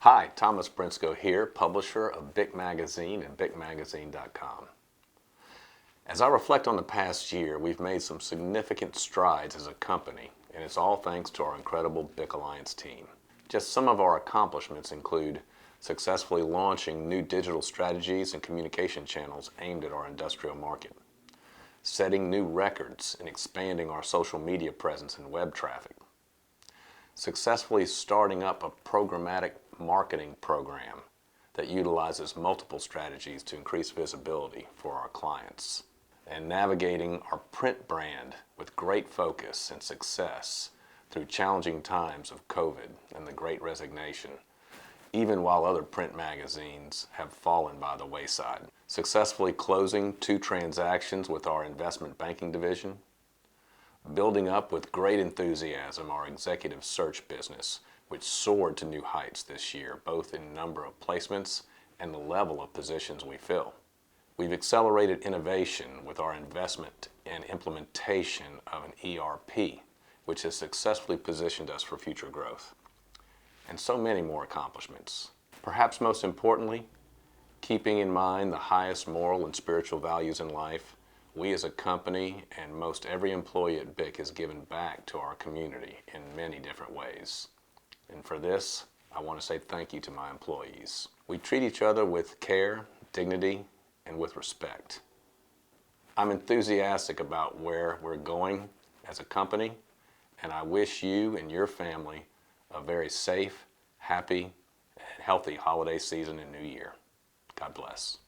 Hi, Thomas Brinsko here, publisher of BIC Magazine and BICmagazine.com. As I reflect on the past year, we've made some significant strides as a company, and it's all thanks to our incredible BIC Alliance team. Just some of our accomplishments include successfully launching new digital strategies and communication channels aimed at our industrial market, setting new records and expanding our social media presence and web traffic, successfully starting up a programmatic marketing program that utilizes multiple strategies to increase visibility for our clients, and navigating our print brand with great focus and success through challenging times of COVID and the Great Resignation, even while other print magazines have fallen by the wayside. Successfully closing 2 transactions with our investment banking division, building up with great enthusiasm our executive search business, which soared to new heights this year, both in number of placements and the level of positions we fill. We've accelerated innovation with our investment and implementation of an ERP, which has successfully positioned us for future growth. And so many more accomplishments. Perhaps most importantly, keeping in mind the highest moral and spiritual values in life, we as a company and most every employee at BIC has given back to our community in many different ways. And for this, I want to say thank you to my employees. We treat each other with care, dignity, and with respect. I'm enthusiastic about where we're going as a company, and I wish you and your family a very safe, happy, and healthy holiday season and new year. God bless.